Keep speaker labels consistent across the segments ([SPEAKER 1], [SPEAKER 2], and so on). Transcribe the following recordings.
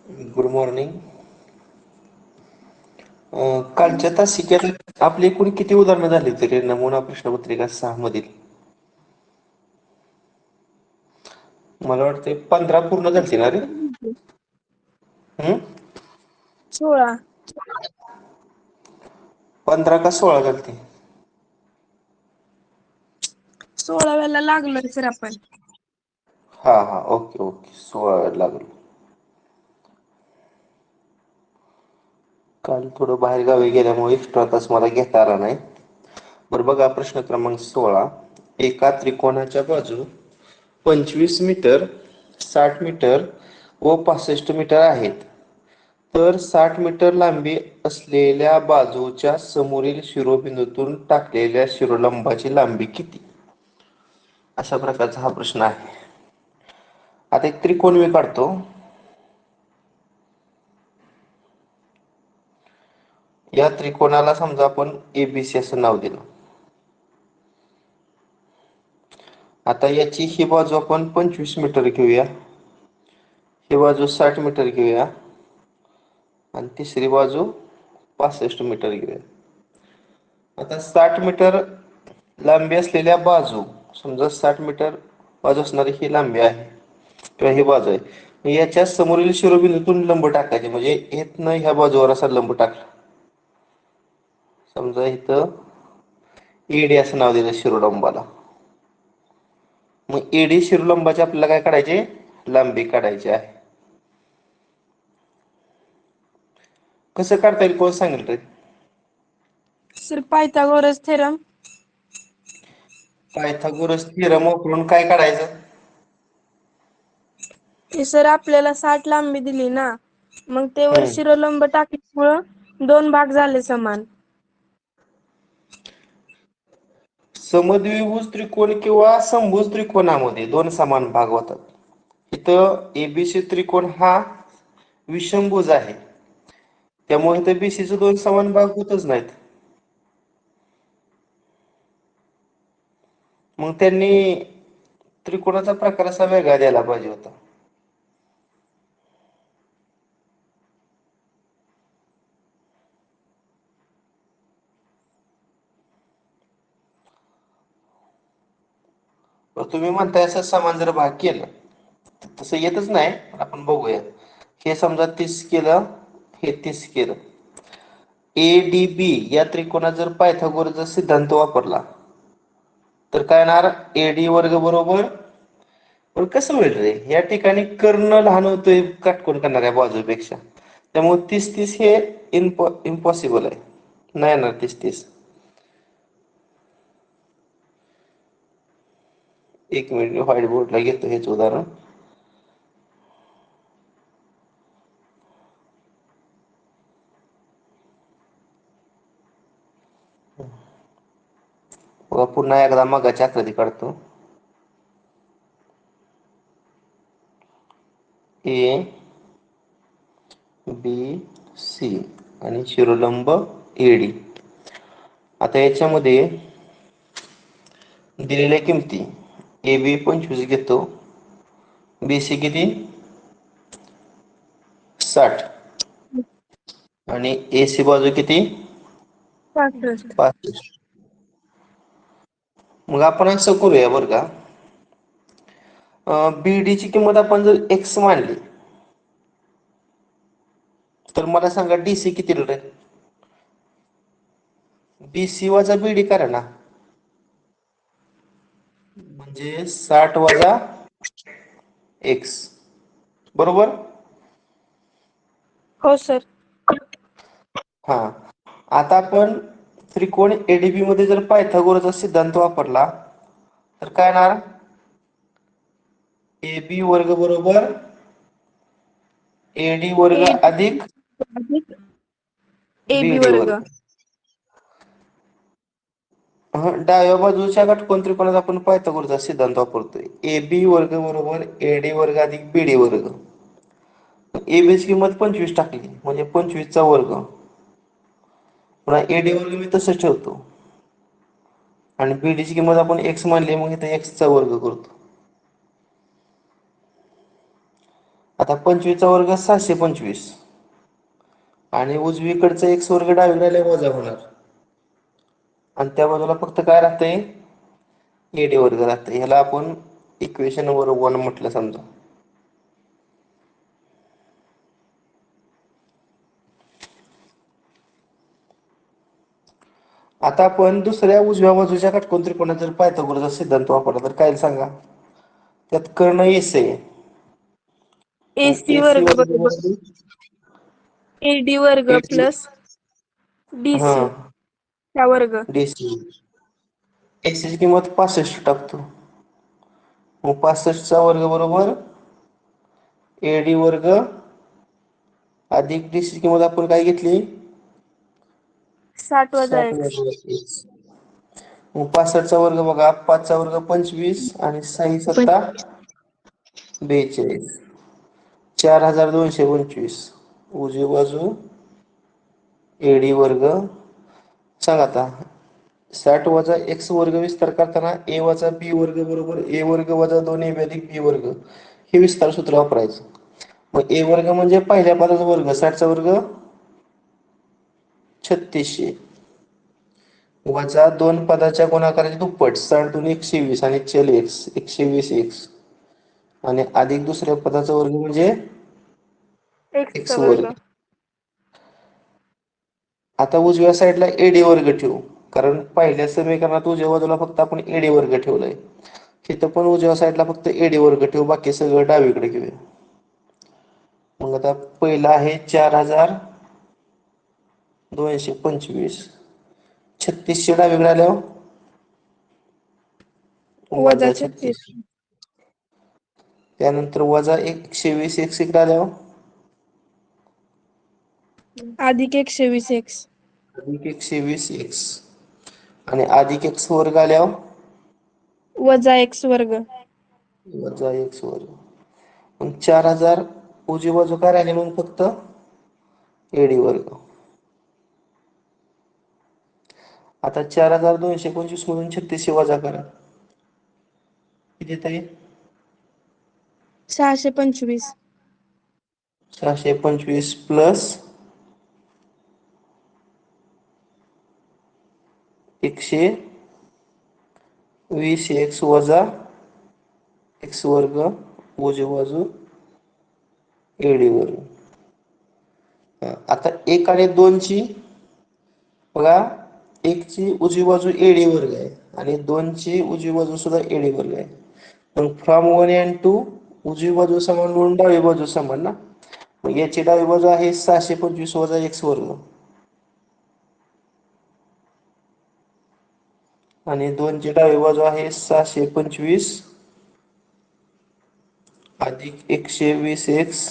[SPEAKER 1] Good morning. कालच्या तासिकेत आपली एकूण किती उदाहरणं झाली तरी नमुना प्रश्नपत्रिका 6 मधील? मला वाटते 15 पूर्ण झालती ना रे?
[SPEAKER 2] 16.
[SPEAKER 1] 15 का 16 झालती?
[SPEAKER 2] 16व्याला लागलोय सर आपण.
[SPEAKER 1] हा, ओके ओके, 16 लागलो. काल थोडं बाहेर गावी गेल्यामुळे एक्स्ट्रा तास मला घेता आला नाही. बरं बघा, प्रश्न क्रमांक 16. एका त्रिकोणाच्या बाजू 25 मीटर, 60 मीटर व 65 मीटर आहेत. तर 60 मीटर लांबी असलेल्या बाजूच्या समोरील शिरोबिंदूतून टाकलेल्या शिरोलंबाची लांबी किती? अशा प्रकारचा हा प्रश्न आहे. आता एक त्रिकोण मी काढतो. या त्रिकोणाला समजा आपण एबीसी असं नाव दिलं. आता याची ही बाजू आपण 25 मीटर घेऊया, ही बाजू 60 मीटर घेऊया आणि तिसरी बाजू 65 मीटर घेऊया. आता 60 मीटर लांबी असलेल्या बाजू, समजा 60 मीटर बाजू असणारी ही लांबी आहे किंवा ही बाजू आहे, याच्या समोरील शिरोबिंदूतून लंब टाकायचे. म्हणजे इथनं ह्या बाजूवर असा लंब टाकला. समजा इथं एडी असं नाव दिलं शिरोलंबाला. मग एडी शिरोलंबाची आपल्याला काय काढायचे? लांबी काढायची आहे. कसं काढता येईल, कोण सांगेल रे?
[SPEAKER 2] Sir Pythagoras theorem.
[SPEAKER 1] Pythagoras theorem वापरून काय काढायचं?
[SPEAKER 2] सर आपल्याला 60 लांबी दिली ना, मग ते वर
[SPEAKER 1] हम्म
[SPEAKER 2] शिरोलंब टाकल्यामुळं 2 भाग झाले समान.
[SPEAKER 1] समद्विभुज त्रिकोण किंवा समभुज त्रिकोणामध्ये 2 समान भाग होतात. इथं एबीसी त्रिकोण हा विषमभुज आहे, त्यामुळे इथं बीसीचे 2 समान भाग होतच नाहीत. मग त्यांनी त्रिकोणाचा प्रकार असा वेगळा द्यायला पाहिजे होता. तुम्ही म्हणताय असं समान जर भाग केलं, तसं येतच नाही, आपण बघूया. हे समजा 30 केलं, हे 30 केलं. एडीबी या त्रिकोणात जर पायथागोरसचा सिद्धांत वापरला तर काय येणार? एडी वर्ग बरोबर, पण कसं होईल रे? या ठिकाणी कर्ण लहान होतोय काटकोन करणाऱ्या बाजूपेक्षा, त्यामुळे 30-30 हे इम्पॉसिबल आहे, नाही येणार 30-30. एक मिनिट, व्हाईट बोर्डला घेतो हेच उदाहरण. पुन्हा एकदा मगाची आकृती काढतो. ए बी सी आणि शिरोलंब एडी. आता याच्यामध्ये दिलेल्या किमती, ए बी 25 घेतो, बी सी किती? 60 आणि ए सी बाजू किती?
[SPEAKER 2] 65.
[SPEAKER 1] 65. मग आपण असं करूया बरं का, बीडी ची किंमत आपण जर एक्स मानली तर मला सांगा डीसी किती रे? बीसी वजा बीडी करा ना, म्हणजे 60 वजा एक्स, बरोबर?
[SPEAKER 2] हो सर.
[SPEAKER 1] हा, आता आपण त्रिकोण एडीबी मध्ये जर पायथागोरसचा सिद्धांत वापरला तर काय येणार? ए बी वर्ग बरोबर एडी वर्ग अधिक
[SPEAKER 2] AB
[SPEAKER 1] बीडी
[SPEAKER 2] वर्ग.
[SPEAKER 1] वर्ग. डाव्या बाजूच्या काटकोन त्रिकोणात आपण पायथागोरसचा सिद्धांत वापरतोय. ए बी वर्ग बरोबर एडी वर्ग अधिक बीडी वर्ग. एबी ची किंमत 25 टाकली म्हणजे 25 चा वर्ग, पुन्हा एडी वर्ग मी तसंच ठेवतो आणि बीडी ची किंमत आपण एक्स मानली, मग इथे एक्स चा वर्ग करतो. आता 25चा वर्ग 625 आणि उजवीकडचा x वर्ग डावीकडे वजा होणार आणि त्या बाजूला फक्त काय राहतंय AD वर्ग राहतंय. ह्याला आपण इक्वेशन नंबर 1 म्हटलं समजा. आता आपण दुसऱ्या उजव्या बाजूच्या काटकोन त्रिकोणात जर पायथागोरसचा सिद्धांत वापरला तर काय सांगा. त्यात कर्ण AC आहे. मग
[SPEAKER 2] AC
[SPEAKER 1] AC
[SPEAKER 2] वर्ग बरोबर
[SPEAKER 1] वर्ग
[SPEAKER 2] AD वर्ग
[SPEAKER 1] AD
[SPEAKER 2] प्लस
[SPEAKER 1] हा
[SPEAKER 2] DC चा वर्ग.
[SPEAKER 1] DC AC ची किंमत 65 टाकतो. मग 65चा वर्ग बरोबर AD वर्ग अधिक DC ची किंमत आपण काय घेतली
[SPEAKER 2] 60 वजा
[SPEAKER 1] 60
[SPEAKER 2] x.
[SPEAKER 1] वजा x. मग 65चा वर्ग बघा 5 चा वर्ग 25 आणि 6 सत्ता 42 4225 उजवी बाजू AD वर्ग. सांगा आता 60 वजा x वर्ग विस्तार करताना a वजा b वर्ग बरोबर a वर्ग वजा 2ab अधिक b वर्ग हे विस्तार सूत्र वापरायचं. मग a वर्ग म्हणजे पहिल्या पदाचा वर्ग 60चा वर्ग 3600 वजा 2 पदाच्या गुणाकाराचे दुप्पट 60 दूनी 120 आणि चल x 120x आणि अधिक दुसऱ्या पदाचा वर्ग म्हणजे
[SPEAKER 2] x चा
[SPEAKER 1] x
[SPEAKER 2] वर्ग.
[SPEAKER 1] वर्ग. आता उजव्या साईडला AD वर्ग ठेवू कारण पहिल्या समीकरणात उजव्या बाजूला फक्त आपण AD वर्ग ठेवलाय. इथं पण उजव्या साईडला फक्त AD वर्ग ठेवू बाकी सगळं डावीकडे घेऊया. मग आता पहिला आहे 4225 3600 डावीकडे आल्यावर वजा 36 त्यानंतर वजा 120 x इकडे आल्यावर
[SPEAKER 2] अधिक 120x
[SPEAKER 1] अधिक 120x आणि अधिक x वर्ग आल्यावर
[SPEAKER 2] वजा x वर्ग.
[SPEAKER 1] वजा x वर्ग. मग 4000 उजवी बाजू काय राहिली मग फक्त AD वर्ग. आता 4225 मधून 3600 वजा करा किती येत आहे
[SPEAKER 2] 625
[SPEAKER 1] 625 प्लस 120x वजा x वर्ग उजवी बाजू AD वर्ग. आता 1 आणि 2 ची बघा 1 ची उजवी बाजू AD वर्ग आहे आणि 2 ची उजवी बाजू सुद्धा AD वर्ग आहे. पण फ्रॉम 1 and 2 उजवी बाजू समान म्हणून डावी बाजू समान ना. मग याची डावी बाजू आहे 625 वजा x वर्ग आणि 2 ची डावी बाजू आहे 625 अधिक 120x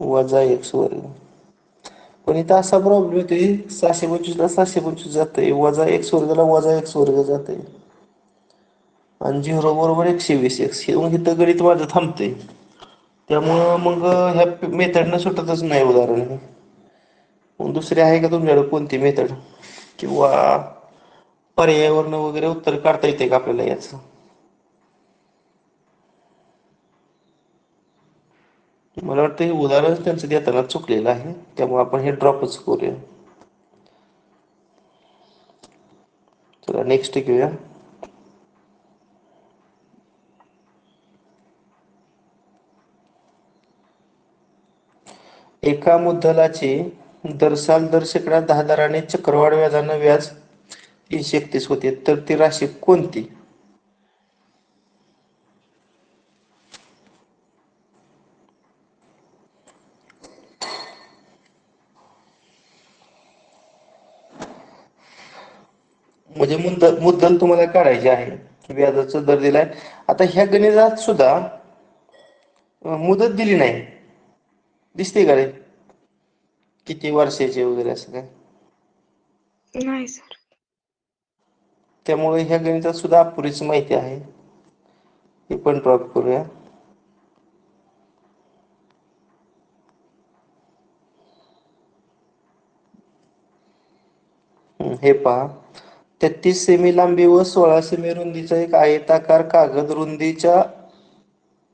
[SPEAKER 1] वजा x वर्ग. पण इथं असा प्रॉब्लेम येतोय 625 ला 625 जातंय वजा x वर्गाला वजा x वर्ग जातंय आणि 0 बरोबर 120x हे मग इथं गणित माझं थांबतंय. त्यामुळं मग ह्या मेथडनं सुटतच नाही उदाहरण हे. मग दुसरी आहे का तुमच्याकडे कोणती मेथड किंवा पर्यायावरण वगैरे उत्तर काढता येते का आपल्याला याचं. मला वाटतं हे उदाहरण त्यांचं देताना चुकलेलं आहे त्यामुळे आपण हे ड्रॉपच करूया. चला नेक्स्ट घेऊया. एका मुद्दलाचे दर साल दर शेकडा 10 दराने चक्रवाढ व्याजानं व्याज 331 होते तर ती राशी कोणती. म्हणजे मुद्दल तुम्हाला काढायची आहे व्याजाचा दर दिलाय. आता ह्या गणितात सुद्धा मुदत दिली नाही दिसते का रे किती वर्षाचे वगैरे असं काय.
[SPEAKER 2] नाही सर.
[SPEAKER 1] त्यामुळे ह्या गणितात सुद्धा अपुरीच माहिती आहे हे पण ड्रॉप करूया. हे पहा 33 सेमी लांबी व 16 सेमी रुंदीचा एक आयताकार कागद रुंदीच्या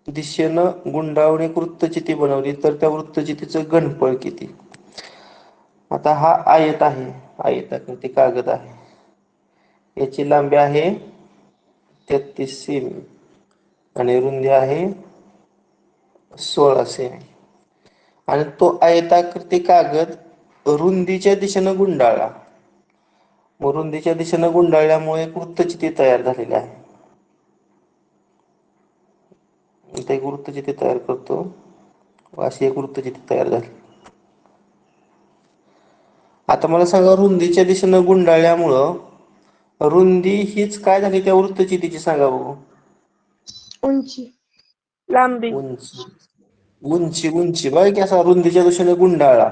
[SPEAKER 1] दिशेनं गुंडाळून एक वृत्तचिती बनवली तर त्या वृत्तचितीचं घनफळ किती? आता हा आयत आहे, आयताकृती कागद आहे. याची लांबी आहे 33 सेमी आणि रुंदी आहे 16 सेमी. आणि तो आयताकृती कागद रुंदीच्या दिशेनं गुंडाळला. मग रुंदीच्या दिशेनं गुंडाळल्यामुळे एक वृत्तचिती तयार झालेली आहे. इथे एक वृत्तचिती तयार करतो. अशी एक वृत्तचिती तयार झाली. आता मला सांगा, रुंदीच्या दिशेनं गुंडाळल्यामुळं रुंदी हीच काय झाली त्या वृत्तचितीची, सांगा बघू.
[SPEAKER 2] उंची, लांबी,
[SPEAKER 1] उंची, उंची, उंची बघा की असा रुंदीच्या दिशेने गुंडाळला.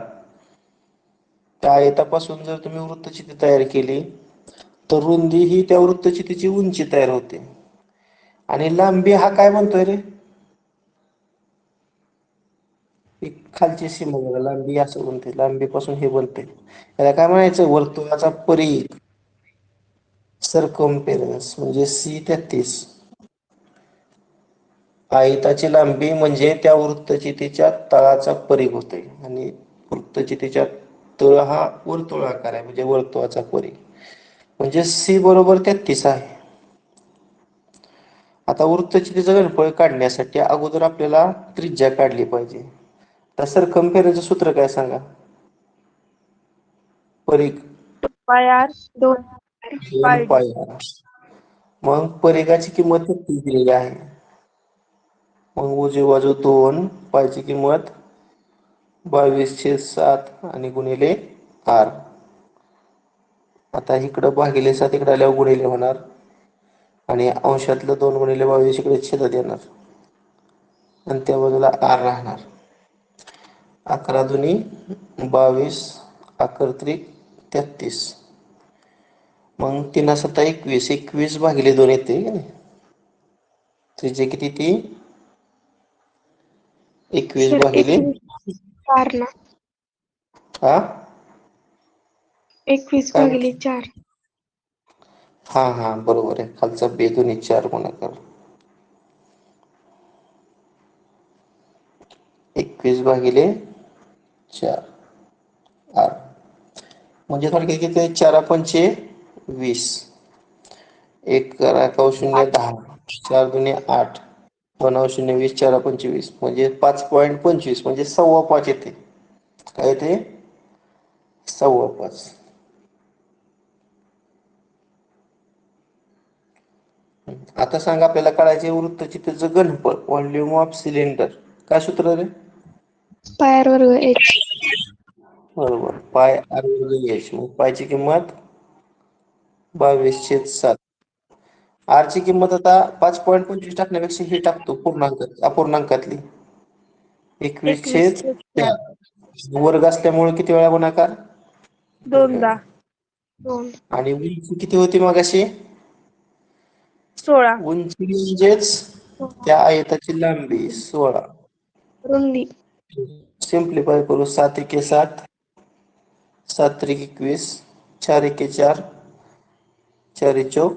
[SPEAKER 1] त्या आयतापासून जर तुम्ही वृत्तचिती तयार केली तर रुंदी ही त्या वृत्तचितीची उंची तयार होते. आणि लांबी हा काय म्हणतोय रे? ही खालची सीमा बघा, लांबी असं बनते, लांबीपासून हे बनते. याला काय म्हणायचं? वर्तुळाचा परिघ, सर्कम्फेरन्स, म्हणजे C33. आयताची लांबी म्हणजे त्या वृत्तचितीच्या तळाचा परिघ होते आणि वृत्तचितीच्या तळ हा वर्तुळाकार आहे, म्हणजे वर्तुळाचा परिघ, म्हणजे C बरोबर 33 आहे. आता वृत्तचितीचं घनफळ काढण्यासाठी अगोदर आपल्याला त्रिज्या काढली पाहिजे. तर सर्कम्फेरन्सचं सूत्र काय सांगा? परिघ
[SPEAKER 2] पाय आर, 2
[SPEAKER 1] दोन
[SPEAKER 2] पाय डी.
[SPEAKER 1] पाय आर. मग परिघाची किंमत 33 दिलेली आहे. मग उजवी बाजू 2, पायची किंमत 22/7 आणि गुणिले आर. आता इकडं भागिले 7 इकडे आल्यावर गुणिले होणार आणि अंशातलं 2 गुणिले 22 इकडे छेदात येणार आणि त्या बाजूला आर राहणार. 11 दुनी 22, 11 त्रिक 33. मग 3 7 21, 21 भागिले 2 येते की नाही. त्रिज्या किती ती? 21
[SPEAKER 2] सर
[SPEAKER 1] भागिले
[SPEAKER 2] 21/4 ना,
[SPEAKER 1] हा
[SPEAKER 2] 21/4.
[SPEAKER 1] हा बरोबर आहे. खालचा बे दोन्ही 4 गुणाकार. 21/4 आर. म्हणजे थोडक्यात किती? 4 पंचे 20, 1 करा 0 10, 4 दुने 8, 2 0 20, 4 पंचे 20, म्हणजे 5.25, म्हणजे 5.25 येते. काय येते? 5.25. आता सांगा, आपल्याला काढायचे वृत्तचित्राचं घनफळ, व्हॉल्यूम ऑफ सिलेंडर. काय सूत्र रे?
[SPEAKER 2] पाय आर वर्ग एच.
[SPEAKER 1] बरोबर, पाय आर वर्ग एच. मग पायची किंमत 22/7. आर ची किंमत आता 5.25 टाकण्यापेक्षा ही टाकतो, अपूर्णांकातली
[SPEAKER 2] 21/4.
[SPEAKER 1] 21/4. वर्ग असल्यामुळे किती वेळा गुणाकार? 2
[SPEAKER 2] 2दा.
[SPEAKER 1] वेळा.
[SPEAKER 2] 2.
[SPEAKER 1] आणि उंची किती होती मगाशी?
[SPEAKER 2] 16.
[SPEAKER 1] उंची म्हणजेच त्या आयताची लांबी 16.
[SPEAKER 2] रुंदी
[SPEAKER 1] सिम्प्लिफाय करू. 7 एके 7, 7 त्रिक 21, 4 एके 4, 4 चौक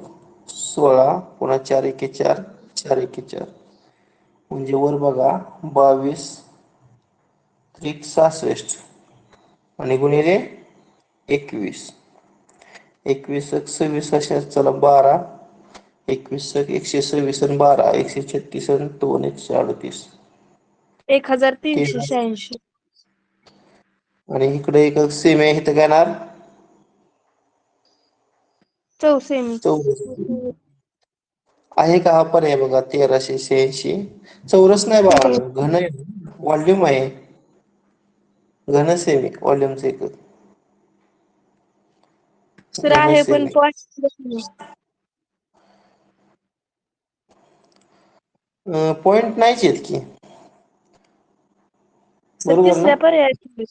[SPEAKER 1] 16, पुन्हा 4 एके 4, 4 एके 4, म्हणजे वर बघा 22 त्रिक 66 आणि गुणिले 21. 21 26 अशा, चला 12, 21 126 आणि 12 136 आणि 2 138.
[SPEAKER 2] 1386.
[SPEAKER 1] आणि इकडे एक सेमी आहे, इथं काय येणार?
[SPEAKER 2] 4 सेमी.
[SPEAKER 1] 14 आहे का? हा पर्याय बघा, 1386. चौरस नाही बाळा, घन आहे, व्हॉल्यूम आहे. घन सेमी, व्हॉल्यूमचं एकक.
[SPEAKER 2] सर
[SPEAKER 1] घन
[SPEAKER 2] आहे पण
[SPEAKER 1] सेमी. पॉइंट नाहीच आहेत की,
[SPEAKER 2] सर
[SPEAKER 1] बरोबर ना?
[SPEAKER 2] तिसऱ्या पर्यायात.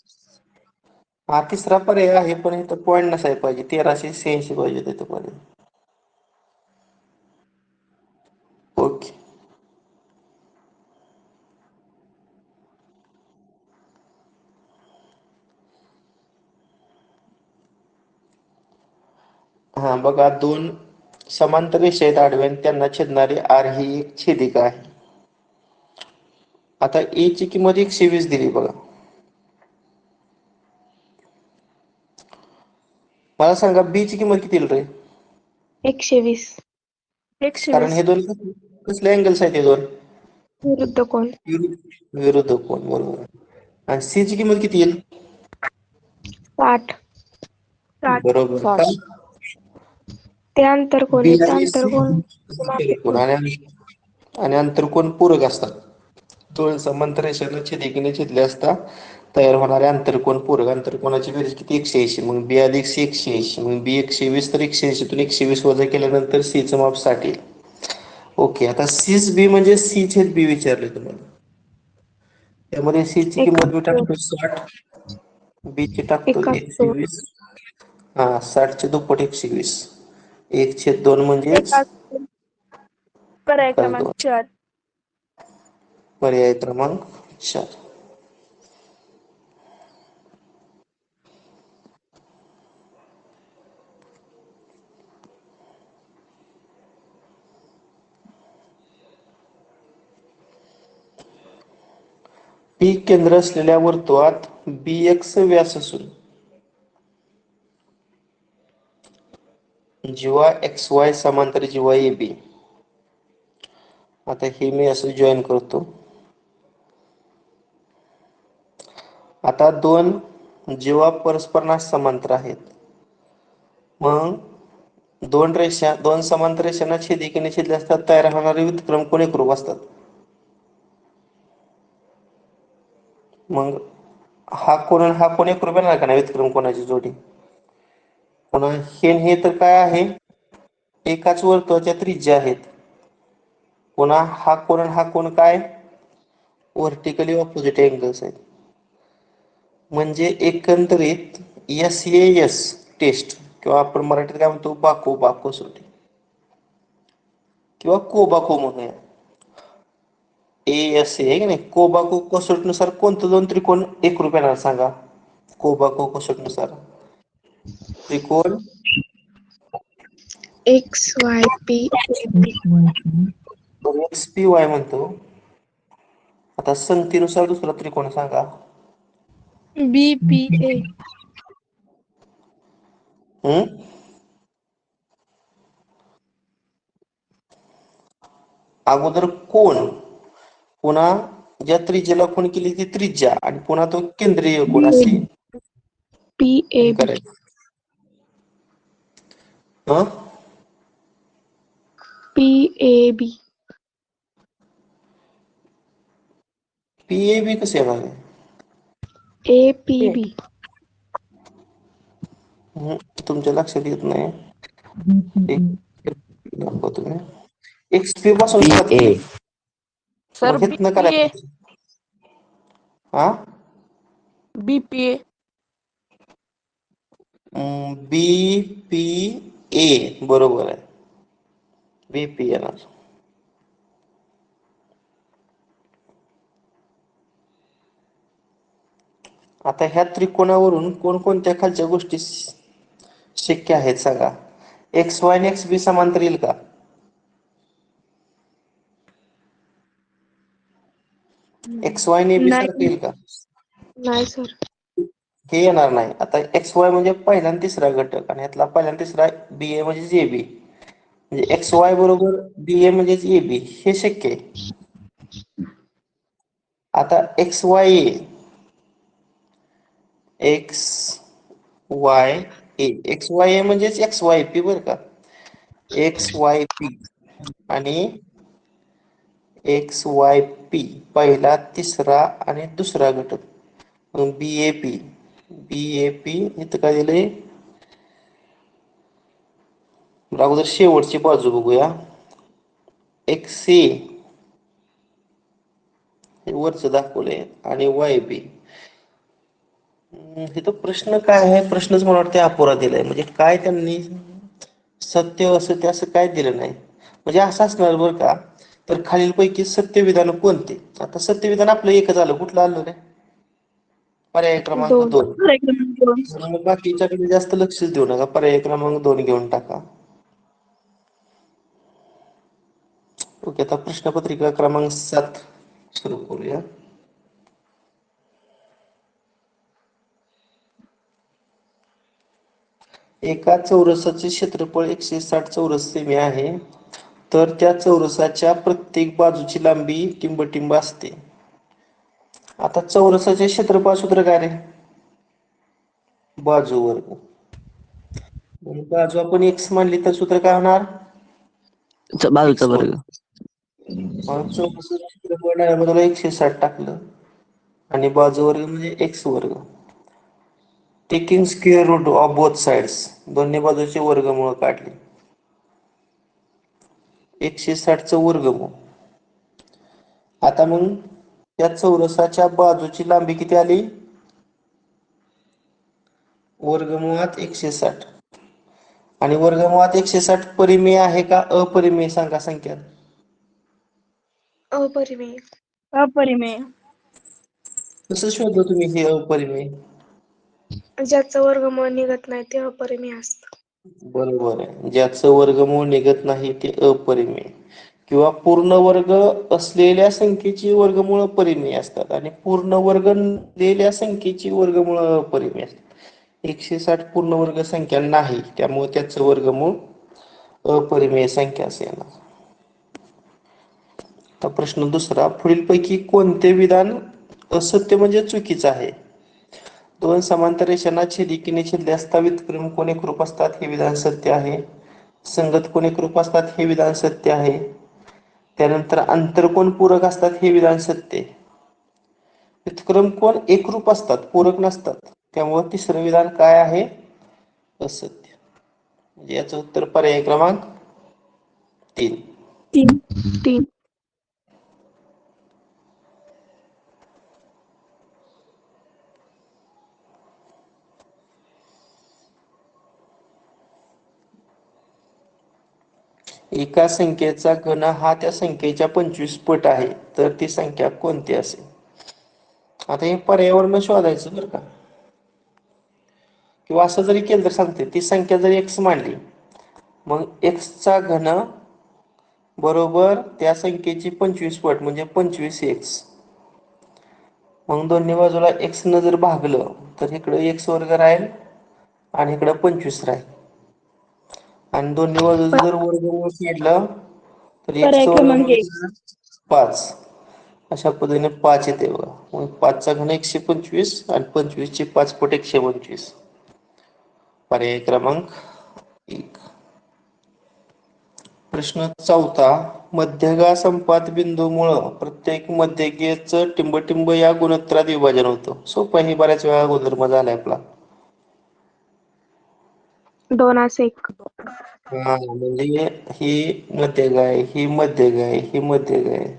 [SPEAKER 1] हा तिसरा पर्याय आहे, पण इथं पॉईंट नसायला पाहिजे. 1386 पाहिजे तिथं पर्याय. ओके. हा बघा, 2 समांतर रेषा आहेत आडव्या, त्यांना छेदणारी आर ही एक छेदिका आहे. आता ए ची किंमत 120 दिली बघा. मला सांगा बी ची किंमत किती येईल रे?
[SPEAKER 3] 120.
[SPEAKER 1] कारण हे
[SPEAKER 2] 120
[SPEAKER 1] दोन कसले अँगल्स आहेत हे दोन?
[SPEAKER 3] विरुद्ध कोण.
[SPEAKER 1] विरुद्ध कोण, बरोबर. आणि सी ची किंमत किती येईल?
[SPEAKER 3] 60.
[SPEAKER 2] 60.
[SPEAKER 1] बरोबर. का?
[SPEAKER 3] ते आंतरकोन
[SPEAKER 1] बी
[SPEAKER 3] आहेत.
[SPEAKER 1] आणि
[SPEAKER 3] आंतरकोन
[SPEAKER 1] आणि आंतरकोन पूरक असतात. दोन समांतर रेषांना छेदकीने छेदले असता तयार होणारे आंतरकोन पूरक. आंतरकोनाची बेरीज किती? 180. मग बी अधिक सी 180. मग बी 120 तर 180तून 120 वजा केल्यानंतर सी चं माप 60 येईल. ओके. आता सीच बी म्हणजे सी छेद बी विचारले तुम्हाला. त्यामध्ये सी ची किंमत मी
[SPEAKER 3] 71.
[SPEAKER 1] टाकतो 60, बी ची टाकतो
[SPEAKER 3] 71.
[SPEAKER 1] 120. हा, 60 चे दुप्पट 120. 1/2 म्हणजेच
[SPEAKER 2] पर्याय
[SPEAKER 1] एकाच
[SPEAKER 2] क्रमांक
[SPEAKER 1] 2.
[SPEAKER 2] 4.
[SPEAKER 1] पर्याय क्रमांक 4. पी केंद्र असलेल्या वर्तुळात BX व्यास असून जीवा XY समांतर जीवा AB. आता हे मी असं जॉईन करतो. आता दोन जीवा परस्परांना समांतर आहेत. मग दोन समांतर रेषांना छेदिकेने छेदले असतात तयार होणारे व्युत्क्रम कोण एकरूप असतात? मग हा कोण एकरूप येणार का नाही व्युत्क्रम कोणाची जोडी? पुन्हा हे तर काय आहे? एकाच वर्तुळाच्या त्रिज्या आहेत. पुन्हा हा कोण काय? व्हर्टिकली ऑपोजिट अँगल्स आहेत. म्हणजे एकंदरीत SAS टेस्ट किंवा आपण मराठीत काय म्हणतो बाको कसोटी किंवा कोबाको म्हणूया. ASA आहे की नाही? कोबाको कसोटीनुसार कोणतं दोन त्रिकोण एकरूप येणार सांगा? कोबाको कसोटीनुसार त्रिकोण
[SPEAKER 3] XYP AB.
[SPEAKER 1] XPY म्हणतो. आता संगतीनुसार दुसरा त्रिकोण सांगा.
[SPEAKER 2] BPA.
[SPEAKER 1] अगोदर कोण, पुन्हा ज्या त्रिज्याला खूण केली ती त्रिज्या आणि पुन्हा तो केंद्रीय कोण असे हे
[SPEAKER 3] PAB.
[SPEAKER 1] करायचं.
[SPEAKER 3] PAB.
[SPEAKER 1] PAB कसं येणार आहे?
[SPEAKER 3] APB.
[SPEAKER 1] तुमच्या लक्षात येत नाही. दाखवतो मी. XP पासून सुरुवात केली.
[SPEAKER 2] सर
[SPEAKER 1] मग हेच न
[SPEAKER 2] BPA.
[SPEAKER 1] करायचं. हा,
[SPEAKER 2] BPA.
[SPEAKER 1] BPA बरोबर आहे. BP येणार. आता ह्या त्रिकोणावरून कोणकोणत्या खालच्या गोष्टी शक्य आहेत सांगा? XY आणि XB समांतर येईल का? XY आणि AB सारखं
[SPEAKER 2] नाही.
[SPEAKER 1] येईल का?
[SPEAKER 3] नाही सर.
[SPEAKER 1] हे येणार नाही. आता XY म्हणजे पहिला आणि तिसरा घटक आणि यातला पहिला आणि तिसरा BA म्हणजे AB. म्हणजे XY बरोबर BA म्हणजे AB हे शक्य आहे. आता XYA म्हणजेच XYP बरं का? XYP आणि XYP पहिला, तिसरा आणि दुसरा घटक. मग BAP इथं काय दिलंय? अगोदर शेवटची बाजू बघूया. XA हे वरचं दाखवलंय आणि YB. इथं प्रश्न काय आहे? प्रश्नच मला वाटतं अपुरा दिलाय. म्हणजे काय त्यांनी सत्य असत्य असं काय दिलं नाही. म्हणजे असं असणार बरं का, तर खालीलपैकी सत्य विधान कोणते? आता सत्य विधान आपलं एकच आलं. कुठलं आलं रे? पर्याय क्रमांक
[SPEAKER 3] 2.
[SPEAKER 1] 2.
[SPEAKER 2] पर्याय क्रमांक 2.
[SPEAKER 1] मग बाकीच्याकडे जास्त लक्षच देऊ नका. पर्याय क्रमांक 2 घेऊन टाका. ओके. आता प्रश्नपत्रिका क्रमांक 7 सुरू करूया. एका चौरसाचे क्षेत्रफळ 160 चौरस सेमी आहे, तर त्या चौरसाच्या प्रत्येक बाजूची लांबी टिंबटिंब असते. आता चौरसाचे क्षेत्रफळ सूत्र काय रे? बाजू वर्ग. बाजू आपण x मानली तर सूत्र काय होणार?
[SPEAKER 4] बाजूचा
[SPEAKER 1] x
[SPEAKER 4] वर्ग.
[SPEAKER 1] म्हणून चौरसाचं क्षेत्रफळ आहे बाजूला 160 टाकलं आणि बाजू वर्ग म्हणजे x वर्ग. Taking square root of both sides, दोन्ही बाजूचे वर्गमूळ काढले. 160चं वर्गमूळ. आता मग त्या चौरसाच्या बाजूची लांबी किती आली? वर्गमुळात 160. आणि वर्गमुळात 160 परिमेय आहे का अपरिमेय सांगा संख्या?
[SPEAKER 3] अपरिमेय.
[SPEAKER 2] अपरिमेय.
[SPEAKER 1] कसं शोधलं तुम्ही हे अपरिमेय?
[SPEAKER 3] ज्याचं वर्गमूळ निघत नाही ते अपरिमेय असतं.
[SPEAKER 1] बरोबर आहे. ज्याचं वर्गमूळ निघत नाही ते अपरिमेय. किंवा पूर्ण वर्ग असलेल्या संख्येची वर्गमूळ परिमेय असतात आणि पूर्ण वर्ग नसलेल्या संख्येची वर्गमूळ अपरिमेय असतात. 160 पूर्ण वर्ग संख्या नाही, त्यामुळे त्याचं वर्गमूळ अपरिमेय संख्या असे येणार. आता प्रश्न दुसरा, पुढीलपैकी कोणते विधान असत्य म्हणजे चुकीचं आहे? दोन समांतर रेषांना छेदिकेने छेदल्यास स्थावित क्रम कोण एकरूप असतात हे विधान सत्य आहे. संगत कोण एकरूप असतात हे विधान सत्य आहे. त्यानंतर आंतरकोन पूरक असतात हे विधान सत्य आहे. व्युत्क्रम कोण एकरूप असतात, पूरक नसतात, त्यामुळे तिसरं विधान काय आहे? असत्य. म्हणजे याचं उत्तर पर्याय क्रमांक 3.
[SPEAKER 3] 3.
[SPEAKER 1] एका संख्येचा घन हा त्या संख्येच्या 25 पट आहे, तर ती संख्या कोणती असेल? आता हे पर्यावरण शोधायचं बरं का. किंवा असं जरी केलं तर सांगते, ती संख्या जरी x मानली, मग x चा घन बरोबर त्या संख्येची 25 पट म्हणजे 25x. मग दोन्ही बाजूला x न जर भागलं तर इकडे x वर्ग राहील आणि इकडे 25 राहील. आणि दोन्ही बाजूचं जर वर्गमूळ काढलं तर x
[SPEAKER 2] पर्याय
[SPEAKER 1] चं
[SPEAKER 2] क्रमांक
[SPEAKER 1] वर्गमूळ
[SPEAKER 2] 1.
[SPEAKER 1] 5. अशा पद्धतीने 5 येते बघा. मग 5 चा घन 125 आणि 25 ची 5 पट 125. पर्याय क्रमांक 1. प्रश्न चौथा, मध्यगा संपात बिंदूमुळं प्रत्येक मध्यगेचं टिंबटिंब या गुणोत्तरात विभाजन होतं. सोपं आहे, बऱ्याच वेळा गुणधर्म झालाय आपला.
[SPEAKER 3] 2:1.
[SPEAKER 1] हा म्हणजे ही मध्यगा आहे, ही मध्यगा आहे, ही मध्यगा आहे.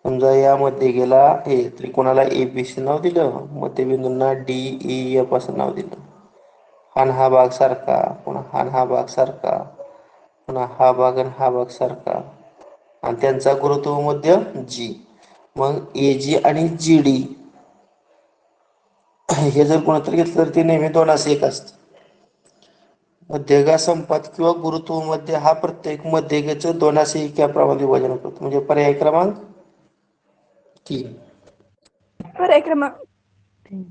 [SPEAKER 1] समजा या मध्यगेला हे त्रिकोणाला ABC नाव दिलं, मध्यबिंदूंना DEF असं नाव दिलं. हा भाग सारखा, पुन्हा हा भाग सारखा, पुन्हा हा भाग आणि हा भाग सारखा, आणि त्यांचा गुरुत्व मध्य G. मग AG आणि GD हे जर गुणोत्तर घेतलं तर ते नेहमी 2:1 असतं. मध्यगा संपात किंवा गुरुत्व मध्य हा प्रत्येक मध्यगेचं 2:1 या प्रमाणात विभाजन होतं. म्हणजे पर्याय क्रमांक 3.
[SPEAKER 2] पर्याय क्रमांक 3.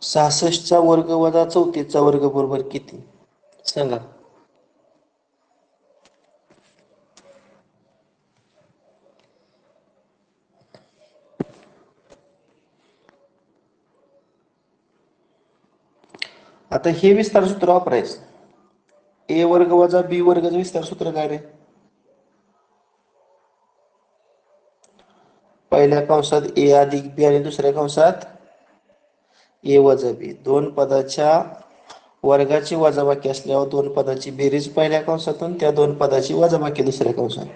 [SPEAKER 1] चा वर्ग वजा 34चा वर्ग बरोबर किती सांगा? आता हे विस्तार सूत्र वापरायचं. a वर्ग वजा b वर्गाचं विस्तार सूत्र काय रे? पहिल्या कंसात a अधिक b आणि दुसऱ्या कंसात a वजा b. दोन पदाच्या वर्गाची वजाबाकी असल्यावर दोन पदाची बेरीज पहिल्या कंसातून, त्या दोन पदाची वजाबाकी दुसऱ्या कंसात.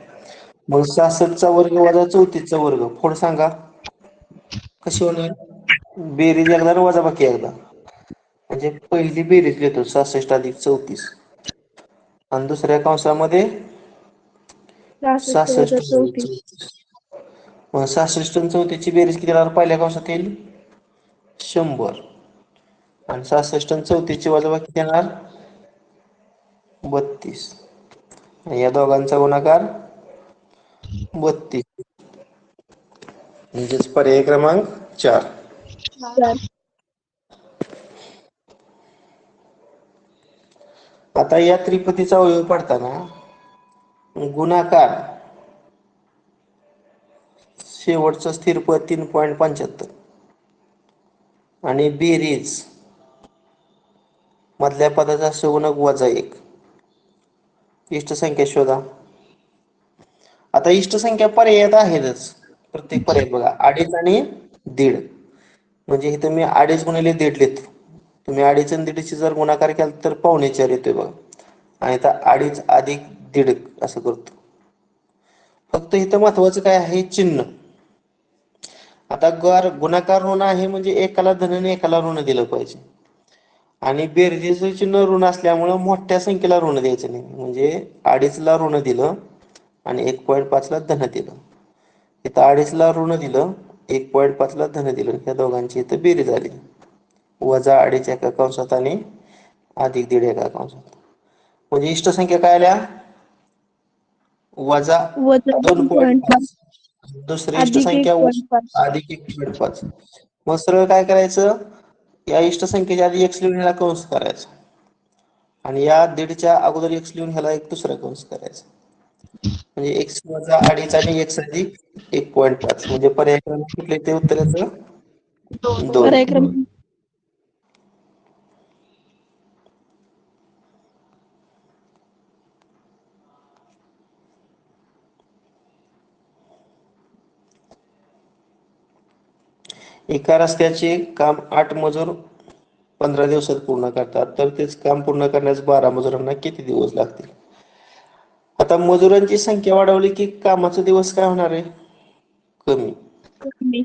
[SPEAKER 1] मग 66चा वर्ग वजा 34चा वर्ग फोड सांगा कशी होणार? बेरीज एकदा आणि वजाबाकी एकदा. म्हणजे पहिली बेरीज घेतो 66 अधिक 34 आणि दुसऱ्या कंसामध्ये
[SPEAKER 2] 66
[SPEAKER 1] 66
[SPEAKER 2] वजा
[SPEAKER 1] अधिक
[SPEAKER 2] 34.
[SPEAKER 1] 34. मग 66 आणि 34ची बेरीज किती येणार? पहिल्या कंसात येईल 100 आणि 66 आणि 34ची वजाबाकी किती येणार? 32. या दोघांचा गुणाकार 32. म्हणजेच पर्याय क्रमांक 4. आता या त्रिपदीचा अवयव पाडताना गुणाकार शेवटचं स्थिर पद 3.75 आणि बेरीज मधल्या पदाचा सगुणक -1 इष्ट संख्या शोधा. आता इष्ट संख्या पर्यायात आहेतच. प्रत्येक पर्याय बघा 2.5 आणि 1.5 म्हणजे इथं मी 2.5 गुणिले 1.5 लिहितो. तुम्ही 2.5 आणि 1.5ची जर गुणाकार केला तर 4.25 येतोय बघा. आणि आता 2.5 अधिक 1.5 असं करतो. फक्त इथं महत्वाचं काय आहे? चिन्ह. आता गुणाकार ऋण आहे म्हणजे एकाला धन आणि एकाला ऋण दिलं पाहिजे. आणि बेरजेचं चिन्ह ऋण असल्यामुळं मोठ्या संख्येला ऋण द्यायचं नाही. म्हणजे 2.5 ला ऋण दिलं आणि 1.5 ला धन दिलं. इथं 2.5 ला ऋण दिलं, 1.5 ला धन दिलं. या दोघांची इथं बेरीज आली. -2.5 एका कंसात आणि अधिक 1.5 एका कंसात. म्हणजे इष्ट संख्या काय आल्या? -2.5. दुसरी इष्ट
[SPEAKER 2] अधिक
[SPEAKER 1] संख्या
[SPEAKER 2] 1.5.
[SPEAKER 1] अधिक 1.5. मग सरळ काय करायचं? या इष्ट संख्येच्या आधी x लिहून ह्याला कंस करायचा आणि या 1.5च्या अगोदर x लिहून ह्याला एक दुसरा कंस करायचा. म्हणजे x - 2.5 आणि x अधिक 1.5 म्हणजे पर्याय क्रमांक कुठले ते उत्तराचं 2.
[SPEAKER 2] पर्याय क्रमांक
[SPEAKER 1] एका रस्त्याचे काम 8 मजूर 15 दिवसात पूर्ण करतात, तर तेच काम पूर्ण करण्यास 12 मजुरांना किती दिवस लागतील? आता मजुरांची संख्या वाढवली की कामाचे दिवस काय होणार आहे? कमी.
[SPEAKER 2] कमी.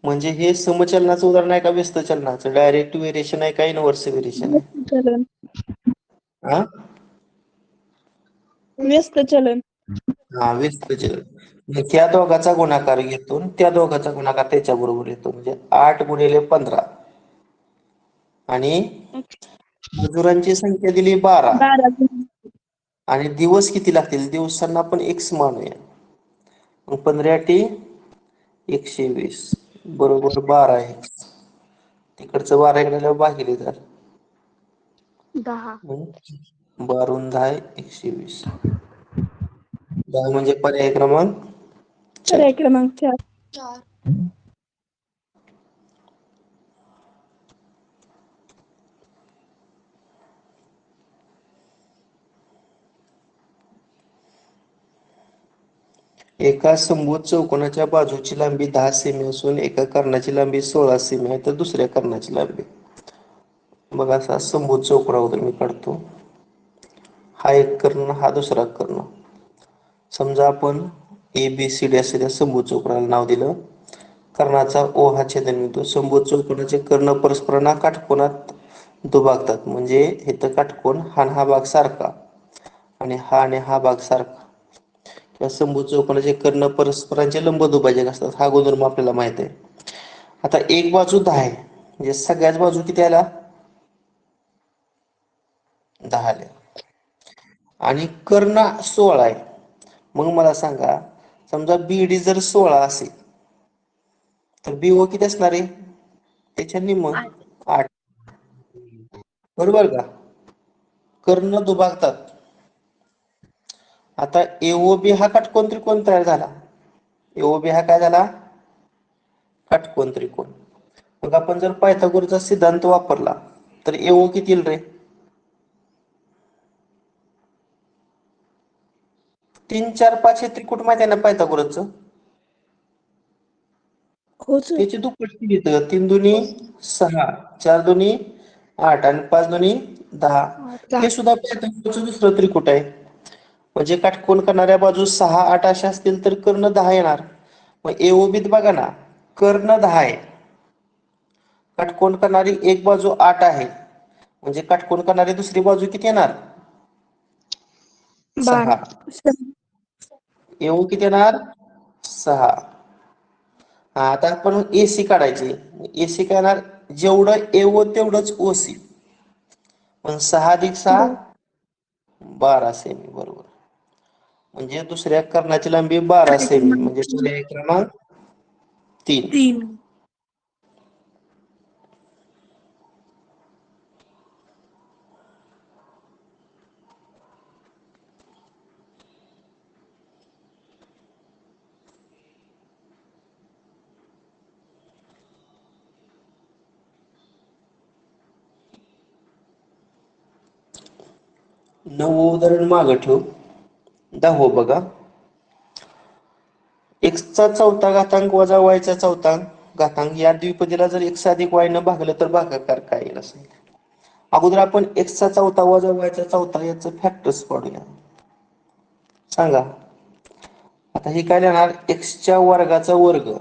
[SPEAKER 1] म्हणजे हे समचलनाचं उदाहरण आहे का व्यस्त चलनाचं? डायरेक्ट व्हेरिएशन आहे का इनव्हर्स व्हेरिएशन आहे?
[SPEAKER 2] चलन.
[SPEAKER 1] हा
[SPEAKER 2] व्यस्त चलन.
[SPEAKER 1] हा व्यस्त चलन. म्हणजे त्या दोघाचा गुणाकार घेतो त्या दोघाचा गुणाकार त्याच्या बरोबर येतो. म्हणजे 8 गुणिले 15 आणि मजुरांची संख्या दिली 12
[SPEAKER 2] 12.
[SPEAKER 1] आणि दिवस किती लागतील? दिवसांना आपण x मानूया. मग 15 × 120 बरोबर 12x. तिकडचं 12 इकडे भागिले तर
[SPEAKER 3] 10.
[SPEAKER 1] 12 10 120. 10 म्हणजे पर्याय क्रमांक 4.
[SPEAKER 2] पर्याय क्रमांक 4.
[SPEAKER 1] एका समभुज चौकोनाच्या बाजूची लांबी 10 सेमी असून एका कर्णाची लांबी 16 सेमी आहे, तर दुसऱ्या कर्णाची लांबी बघा. असा समभुज चौकोनावर मी काढतो. हा एक कर्ण, हा दुसरा कर्ण. समजा आपण ABCD असे त्या समभुज चौकोनाला नाव दिलं. कर्णाचा O हा छेदनबिंदू. समभुज चौकोनाचे कर्ण परस्परांना काटकोनात दुभागतात. म्हणजे इथं काटकोन हा भाग सारखा आणि हा भाग सारखा. या समभुज चौकोनाचे कर्ण परस्परांचे लंब दुभाजक असतात. हा गुणधर्म आपल्याला माहित आहे. आता एक बाजू 10 आहे म्हणजे सगळ्याच बाजू किती आल्या? 10 आल्या. आणि कर्ण 16 आहे. मग मला सांगा, समजा BD जर 16 असेल तर BO किती असणार आहे? त्याच्या निम्म 8. बरोबर का? कर्ण दुभागतात. आता AOB हा काटकोन त्रिकोण तयार झाला. AOB हा काय झाला? काटकोन त्रिकोण. मग आपण जर पायथागोरसचा सिद्धांत वापरला तर AO किती येईल रे? 3 4 5 हे त्रिकूट माहिती आहे ना पायथागोरसचं?
[SPEAKER 2] हो सर.
[SPEAKER 1] त्याची दुप्पट केली तर 3 दुनी 6, 4 दुनी 8 आणि 5 दुनी 10. हे सुद्धा पायथागोरसचं दुसरं त्रिकूट आहे. म्हणजे काटकोन करणाऱ्या बाजू 6, 8 अशा असतील तर कर्ण 10 येणार. मग AOB बघा ना, कर्ण 10 आहे. काटकोन करणारी एक बाजू 8 आहे. म्हणजे काटकोन करणारी दुसरी बाजू किती येणार? 6.
[SPEAKER 2] 12.
[SPEAKER 1] AO किती येणार? 6. आता आपण AC काढायची. AC काय येणार? जेवढं AO तेवढंच OC. पण 6 अधिक 6 12 सेमी बरोबर. म्हणजे दुसऱ्या कर्णाची लांबी 12 सेमी, म्हणजे पर्याय क्रमांक 3.
[SPEAKER 2] 3.
[SPEAKER 1] 9 उदाहरण मागं ठेवू. 10 बघा. x चा चौथा घातांक वजा y चा चौथा घातांक या द्विपदीला जर x अधिक y न भागलं तर भागाकार काय येईल असं. अगोदर आपण x चा चौथा वजा y चा चौथा याचं फॅक्टर्स काढूया. सांगा. आता हे काय लिहिणार, x च्या वर्गाचा वर्ग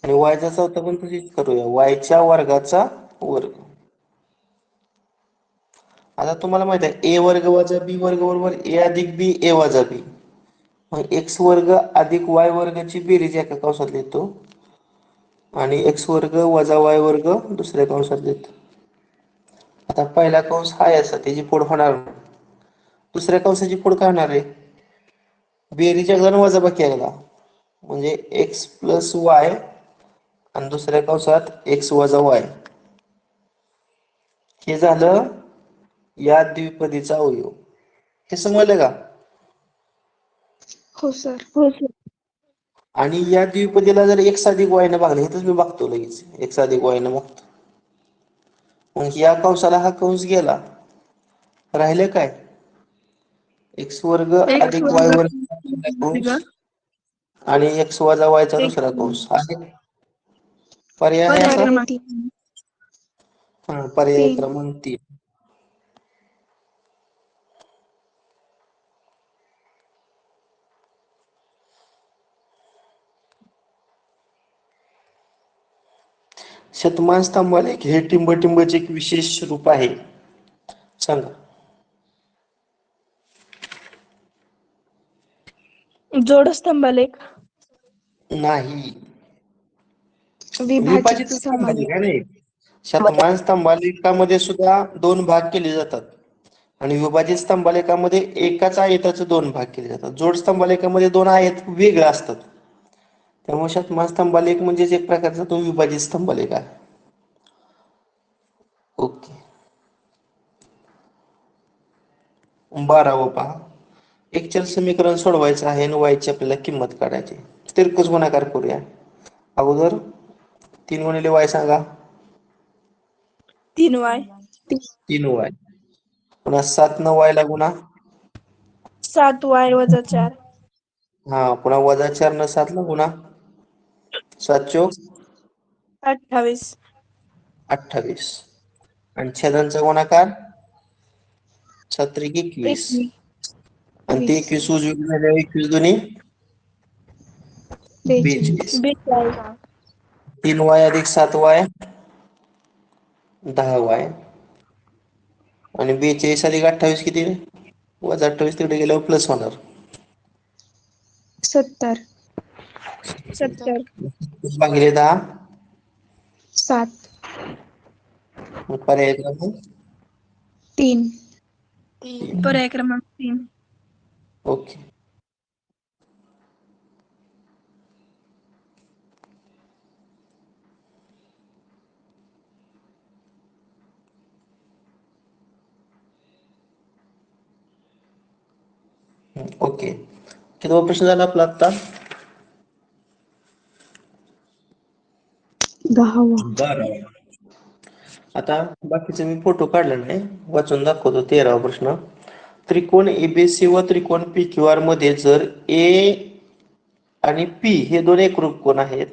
[SPEAKER 1] आणि y चा चौथा पण तशीच करूया, y च्या वर्गाचा वर्ग. आता तुम्हाला माहित आहे a वर्ग वजा b वर्ग बरोबर a अधिक b a वजा b. मग x वर्ग अधिक y वर्गाची बेरीज एका कंसात लिहितो आणि x वर्ग वजा y वर्ग दुसऱ्या कंसात लिहितो. आता पहिला कंस हा असा, त्याची फोड होणार नाही. दुसऱ्या कंसाची फोड काय होणार आहे, बेरीज एकदा आणि वजाबाकी एकदा, म्हणजे x प्लस y आणि दुसऱ्या कंसात x वजा y. हे झालं या द्विपदीचा अवयव. हे समजलं का?
[SPEAKER 3] हो सर.
[SPEAKER 2] हो सर.
[SPEAKER 1] आणि या द्विपदीला जर x अधिक y ने भागलं, इथंच मी बघतो लगेच x अधिक y ने बघतो. मग या कंसाला हा कंस गेला, राहिले काय, x वर्ग अधिक y वर्ग कंस आणि x वजा y चा दुसरा कंस आहे. पर्याय आहे असा.
[SPEAKER 3] पर्याय 3.
[SPEAKER 1] पर्याय
[SPEAKER 3] 3.
[SPEAKER 1] क्रमांक 3. शतमान स्तंभालेख हे टिंबटिंबचे एक विशेष रूप आहे. सांगा.
[SPEAKER 2] जोडस्तंभालेख.
[SPEAKER 1] नाही,
[SPEAKER 3] विभाजित
[SPEAKER 1] विभाजित
[SPEAKER 3] स्तंभालेख.
[SPEAKER 1] स्तंभालेख आहे नाही. शतमान स्तंभालेखामध्ये सुद्धा 2 भाग केले जातात आणि विभाजित स्तंभालेखामध्ये एकाच आयताचे 2 भाग केले जातात. जोड स्तंभालेखामध्ये 2 आयत वेगळे असतात. त्यामुळे शतमान स्तंभालेख म्हणजे एक प्रकारचा तो विभाजित स्तंभालेख आहे. ओके. 12 पहा. एक चल समीकरण सोडवायचं आहे आणि y आपल्याला किंमत काढायची. तिरकस गुणाकार करूया. अगोदर 3 गुणिले y सांगा.
[SPEAKER 2] 3y.
[SPEAKER 1] 3y. पुन्हा 7 न y ला गुणा.
[SPEAKER 2] 7y वजा 4.
[SPEAKER 1] पुन्हा वजा 4 न 7 ला गुणा. 7 चोक
[SPEAKER 2] 28.
[SPEAKER 1] 28. आणि छेदांचा गुणाकार 7 त्रिक 21. आणि ते
[SPEAKER 3] 21.
[SPEAKER 1] 21 उजवीकडे झाले, 21 दोन्ही 42.
[SPEAKER 2] 42.
[SPEAKER 1] 3y अधिक 7y 10y. आणि 42 अधिक 28 किती, वजा 28 तिकडे गेल्यावर प्लस होणार
[SPEAKER 3] 70.
[SPEAKER 2] 70.
[SPEAKER 1] भागिले 10.
[SPEAKER 3] 7.
[SPEAKER 1] मग पर्याय क्रमांक
[SPEAKER 3] 3.
[SPEAKER 2] पर्याय क्रमांक 3.
[SPEAKER 1] ओके. ओके. कितवा प्रश्न झाला आपला आता?
[SPEAKER 3] 10वा.
[SPEAKER 1] 12. आता बाकीचे मी फोटो काढले नाही, वाचून दाखवतो. 13वा प्रश्न. त्रिकोण एबीसी व त्रिकोण पीक्यूआर मध्ये जर ए आणि पी हे दोन एकरूप कोण आहेत,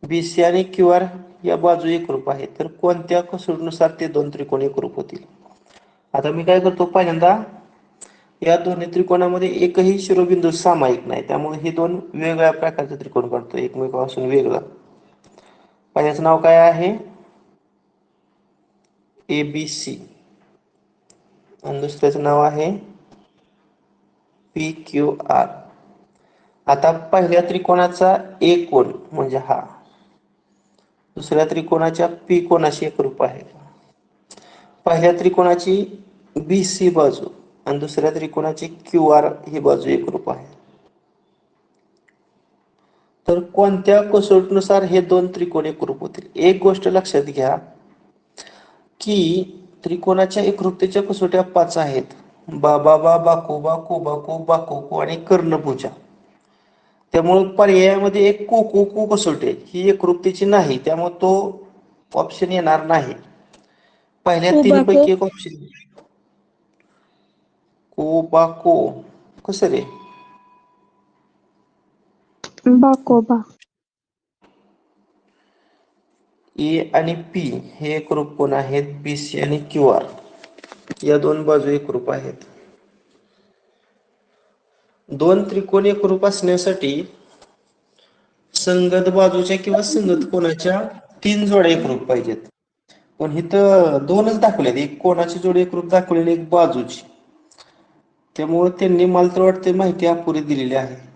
[SPEAKER 1] बीसी आणि क्यूआर या बाजू एकरूप आहेत, तर कोणत्या कसोटीनुसार ते दोन त्रिकोण एकरूप होतील? आता मी काय करतो, पहिल्यांदा या दोन्ही त्रिकोणामध्ये एकही शिरोबिंदू सामायिक नाही, त्यामुळे हे दोन वेगवेगळ्या प्रकारचे त्रिकोण काढतो, एकमेकांपासून वेगळा. पहिल्याचं नाव काय आहे, एबीसी, आणि दुसऱ्याचं नाव आहे पी क्यू आर. आता पहिल्या त्रिकोणाचा एक कोण म्हणजे हा दुसऱ्या त्रिकोणाच्या पी कोणाशी एकरूप आहे. पहिल्या त्रिकोणाची बीसी बाजू आणि दुसऱ्या त्रिकोणाची क्यू आर ही बाजू एकरूप आहे. तर कोणत्या कसोटीनुसार हे दोन त्रिकोण एकरूप होतील? एक गोष्ट लक्षात घ्या की त्रिकोणाच्या एकरूपतेच्या कसोट्या 5 आहेत. बाबा बाकोबा कोबाको बाकोको आणि कर्णभुजा. त्यामुळे पर्यायामध्ये एक को कसोटी आहे, ही एकरूपतेची नाही, त्यामुळे तो ऑप्शन येणार नाही. पहिल्या तीन
[SPEAKER 2] उबाको
[SPEAKER 1] पैकी एक ऑप्शन. कोबाको कसं रे?
[SPEAKER 3] बाकोबा.
[SPEAKER 1] ए आणि पी हे एकरूप कोण आहेत? बीसी आणि क्यू आर या दोन बाजू एकरूप आहेत. दोन त्रिकोण एकरूप असण्यासाठी संगत बाजूच्या किंवा संगत कोणाच्या 3 जोड्या एकरूप पाहिजेत. पण इथं दोनच दाखवल्यात, एक कोणाची जोडी एकरूप दाखवलेली, एक बाजूची. त्यामुळे त्यांनी मला तर वाटते माहिती अपुरी दिलेली आहे.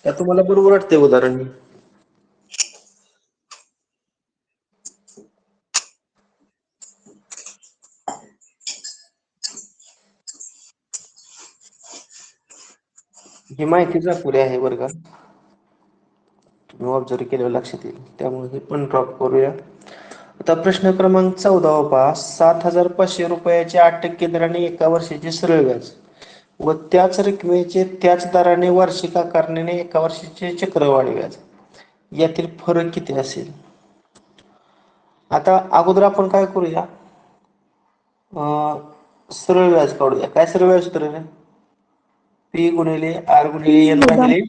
[SPEAKER 1] का तुम्हाला बरोबर वाटते उदाहरण? ही माहितीच अपुरी आहे बरं का, तुम्ही ऑब्झर्व केल्यावर लक्षात येईल. त्यामुळे हे पण ड्रॉप करूया. आता प्रश्न क्रमांक 14 पहा. 7,500 रुपयाचे 8% दराने एका वर्षाचे सरळ व्याज व त्याच रकमेचे त्याच दराने वार्षिक आकारण्याने एका वर्षाचे चक्रवाढ व्याज यातील फरक किती असेल? आता अगोदर आपण काय करूया, सरळ व्याज काढूया. काय सरळ व्याज सूत्र रे? पी गुणिले आर गुणिले एन भागिले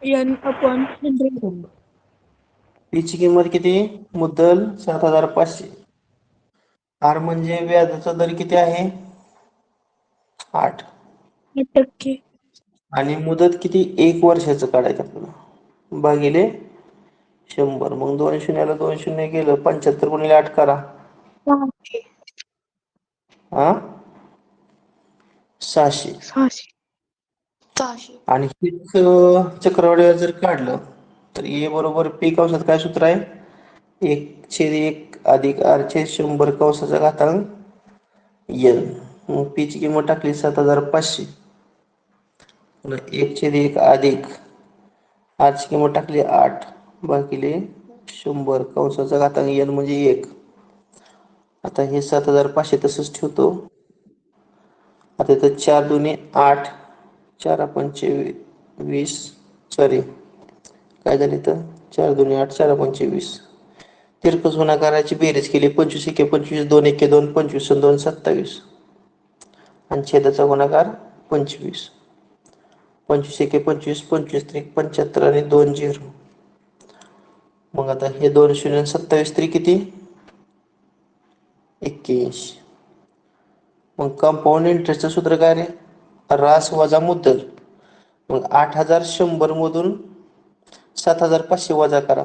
[SPEAKER 2] N/100.
[SPEAKER 1] पी ची किंमत किती? मुद्दल 7,500. आर म्हणजे व्याजाचा दर किती आहे? 8.
[SPEAKER 2] 8%.
[SPEAKER 1] आणि मुदत किती? 1 वर्षाचं काढायचं आपल्याला, भागिले 100. मग 2 शून्याला 2 शून्य गेलं, 75 गुणिले 8 करा.
[SPEAKER 3] 600.
[SPEAKER 1] हा 600.
[SPEAKER 3] 600. 600.
[SPEAKER 1] आणि हेच चक्रवाढ व्याज जर काढलं तर ए बरोबर पी कंसात काय सूत्र आहे? 1/1 अधिक आर/100 कंसाचा घातांक एन. मग पी ची किंमत टाकली 7,500. 1/1 अधिक आर ची किंमत टाकली 8 भागिले 100 कंसाचा घातांक एन म्हणजे 1. आता हे 7,500 तसंच ठेवतो. आता इथं 4 दुणे 8, 4 पंचे 20, सॉरी काय झाले तर 4 दुणे 8, 4 पंचे 20. तिरकस गुणाकाराची बेरीज केली. 25 एके 25, 2 एके 2, 25 आणि 2 27. आणि छेदाचा गुणाकार 25. 25 एके 25, 25 त्रिक 75 आणि 2 0. मग आता हे 2 शून्य 27 त्रिक किती? 81. मग कंपाऊंड इंटरेस्टचं सूत्र काय रे? रास वजा मुद्दल. मग 8,100 मधून 7,500 वजा करा,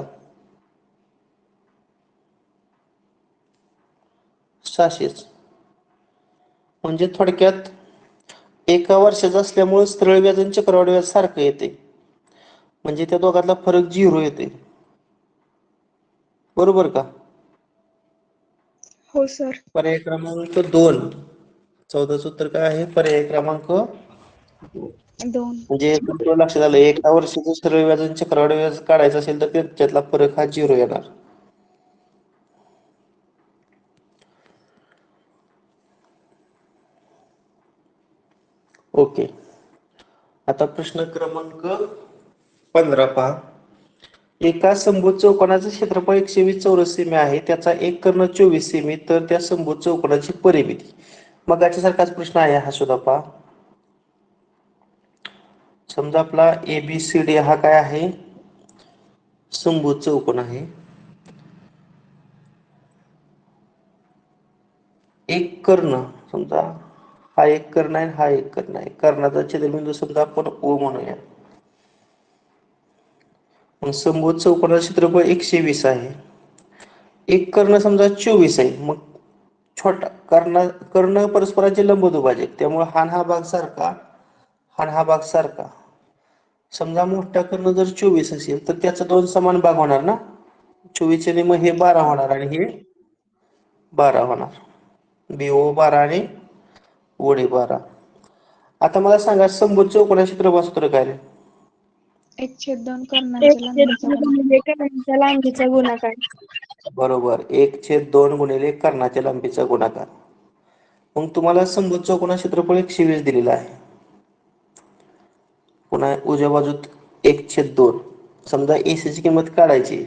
[SPEAKER 1] 600. म्हणजे थोडक्यात एका वर्षाचं असल्यामुळे सरळ व्याज आणि चक्रवाढ व्याज सारखं येते, म्हणजे त्या दोघातला फरक 0 येते. बरोबर का?
[SPEAKER 3] हो सर.
[SPEAKER 1] पर्याय क्रमांक 2. 14चं उत्तर काय आहे? पर्याय क्रमांक
[SPEAKER 3] 2.
[SPEAKER 1] म्हणजे तुमच्या लक्षात आलं, एका वर्षाचं सरळ व्याज आणि चक्रवाढ व्याज काढायचं असेल तर त्याच्यातला फरक हा 0 येणार. ओके. आता प्रश्न क्रमांक 15 पहा. एका समभुज चौकोनाचं क्षेत्रफळ 120 चौरस सेमी आहे, त्याचा एक कर्ण 24 सेमी, तर त्या समभुज चौकोनाची परिमिती. मगाच्या सारखाच प्रश्न आहे हा सुद्धा पहा. समजा आपला ABCD हा काय आहे? समभुज चौकोन आहे. एक कर्ण समजा हा एक कर्ण आहे, हा एक कर्ण आहे. कर्णाचा छेदबिंदू समजा आपण O म्हणूया. मग समभुज चौकोनाचं क्षेत्रफळ 120 आहे. एक कर्ण समजा 24 आहे. मग छोटा कर्ण परस्पराचे लंबदुभाजक, त्यामुळे हा भाग सारखा, हा भाग सारखा. समजा मोठा कर्ण जर 24 असेल तर त्याचा 2 समान भाग होणार ना. 24 ने मग हे 12 होणार आणि हे 12 होणार. BO 12 आणि OD 12. आता मला सांगा समभुज चौकोनाचे क्षेत्रफळ सूत्र काय रे?
[SPEAKER 3] 1/2 कर्णांच्या लांबीचा गुणाकार.
[SPEAKER 2] कर्णाच्या लांबीचा गुणाकार.
[SPEAKER 1] बरोबर, 1/2 गुणिले कर्णाच्या लांबीचा गुणाकार. मग तुम्हाला समभुज चौकोनाचे क्षेत्रफळ 120 दिलेलं आहे. पुन्हा उजव्या बाजूत 1/2. समजा AC ची किंमत काढायची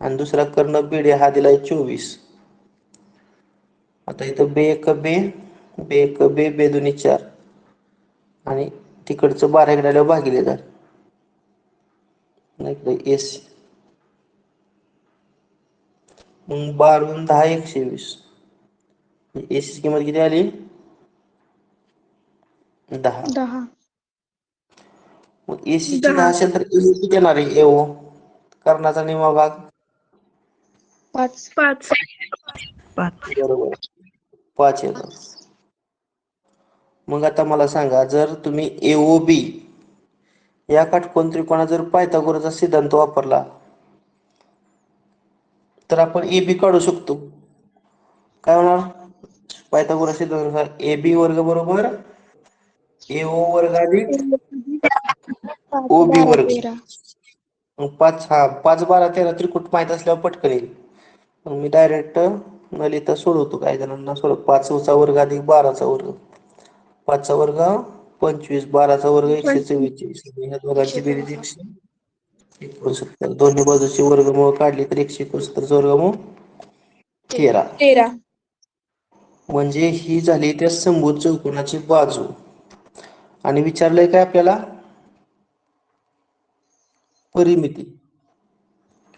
[SPEAKER 1] आणि दुसरा कर्ण BD हा दिलाय 24. आता इथं बे 2 4 आणि तिकडचं 12 इकडे आल्यावर भागिले जा. इकडे AC मग 12 10 120. AC ची किंमत किती आली? 10.
[SPEAKER 3] 10.
[SPEAKER 1] मग AC ची 10 असेल तर AO किती येणार आहे? AO कर्णाचा निम्मा भाग
[SPEAKER 3] 5.
[SPEAKER 2] 5.
[SPEAKER 1] बरोबर 5 येणार. मग आता मला सांगा जर तुम्ही AOB या काटकोन त्रिकोणात जर पायथागोरसचा सिद्धांत वापरला तर आपण AB काढू शकतो. काय होणार? पायथागोरस सिद्धांतानुसार AB वर्ग बरोबर AO वर्ग अधिक
[SPEAKER 3] 5,
[SPEAKER 1] OB
[SPEAKER 3] 12,
[SPEAKER 1] वर्ग.
[SPEAKER 3] 13.
[SPEAKER 1] मग 5 12 13 त्रिकूट माहित असल्यावर पटकन येईल. मग मी डायरेक्ट न लिहिता सोडवतो. काही जणांना 5चा वर्ग अधिक 12चा वर्ग. 5चा वर्ग 25, 12चा वर्ग 144. ह्या दोघांची बेरीज 169. दोन्ही बाजूची वर्गमूळ काढली तर 169 वर्गमूळ 13.
[SPEAKER 2] 13.
[SPEAKER 1] म्हणजे ही झाली त्या समभुज चौकोनाची बाजू. आणि विचारलंय काय आपल्याला? परिमिती.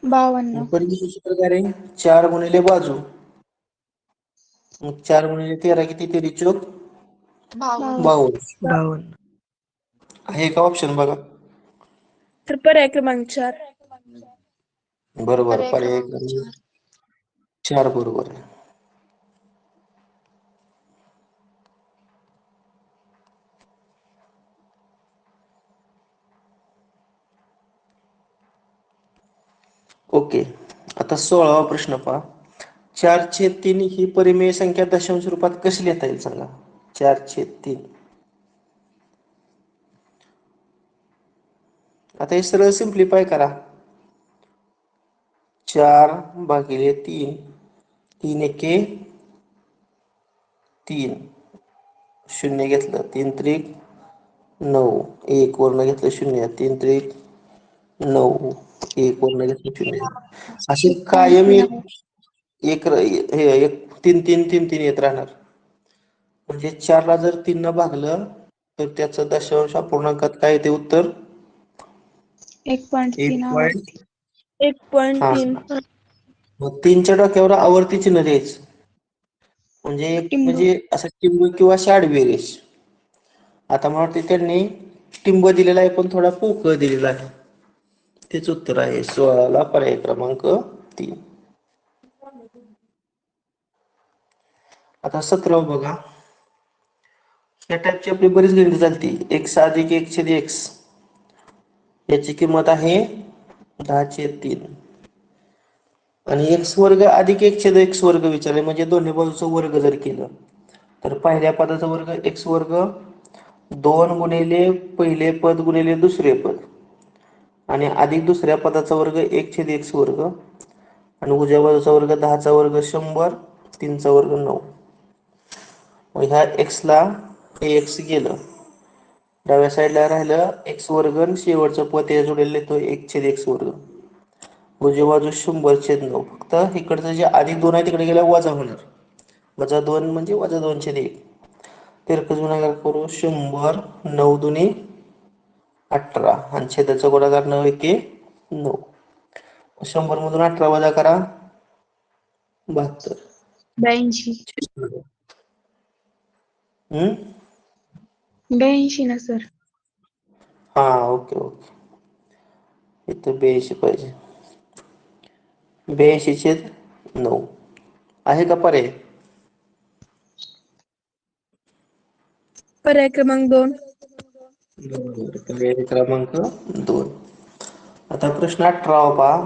[SPEAKER 3] 52.
[SPEAKER 1] परिमितीच्या प्रकारे 4 गुणिले बाजू. मग 4 गुणिले 13 किती? 13 चोक 52. आहे का ऑप्शन बघा?
[SPEAKER 2] तर पर्याय क्रमांक 4.
[SPEAKER 1] बरोबर, पर्याय क्रमांक 4 बरोबर आहे. ओके, आता 16वा प्रश्न पहा. 4/3 ही परिमेय संख्या दशांश रूपात कशी लिहिता येईल सांगा? 4/3. आता हे सरळ सिम्प्लिफाय करा. 4/3. 3 एके 3. 0 घेतलं 3 त्रिक 9. 1 वर्ण घेतलं 0. 3 त्रिक 9. 1 वर्ण घेतलं 0. असे कायम
[SPEAKER 3] 1.3.
[SPEAKER 1] एक 3 3 3 3 येत राहणार. म्हणजे 4 ला जर 3 न भागलं तर त्याचं दशांश अपूर्णांकात काय येते उत्तर?
[SPEAKER 3] 1.3 आवर्ती.
[SPEAKER 2] 1.3.
[SPEAKER 1] मग 3च्या डोक्यावर आवर्ती चिन्ह द्यायचं.
[SPEAKER 3] टिंब.
[SPEAKER 1] म्हणजे असं टिंब किंवा आडवी रेष. आता मला वाटतं त्यांनी टिंब दिलेला आहे पण थोडा पोकळ दिलेला आहे. तेच उत्तर आहे 16ला पर्याय क्रमांक 3. आता 17 बघा. या टाईपची आपली बरीच गणितं चालती. x अधिक 1/x याची किंमत आहे 10/3 आणि x वर्ग अधिक 1/x वर्ग विचारले म्हणजे दोन्ही बाजूचा वर्ग जर केलं तर पहिल्या पदाचा वर्ग x वर्ग 2 गुणिले पहिले पद गुणिले दुसरे पद आणि अधिक दुसऱ्या पदाचा वर्ग 1/x वर्ग आणि उजव्या बाजूचा वर्ग 10चा वर्ग 100. 3चा वर्ग 9. मग ह्या x ला ax गेलं. डाव्या साईडला राहिलं x वर्ग आणि शेवटचं पद या जोडेल लिहितो 1/x वर्ग. उजवी बाजू 100/9. फक्त इकडचं जे अधिक 2 आहे तिकडे गेल्या वजा होणार. -2 म्हणजे -2/1. तिरकस गुणाकार करू 100. 9 दुनी 18 आणि छेदाचा गुणाकार 9 एके 9. 100 मधून 18 वजा करा 72.
[SPEAKER 3] 82.
[SPEAKER 1] हम्म
[SPEAKER 3] 82 ना सर.
[SPEAKER 1] हा ओके ओके. इथं 82 पाहिजे. 82/9 आहे का पर्याय?
[SPEAKER 2] पर्याय क्रमांक 2.
[SPEAKER 1] बरोबर. पर्याय क्रमांक 2. आता प्रश्न 18 पहा.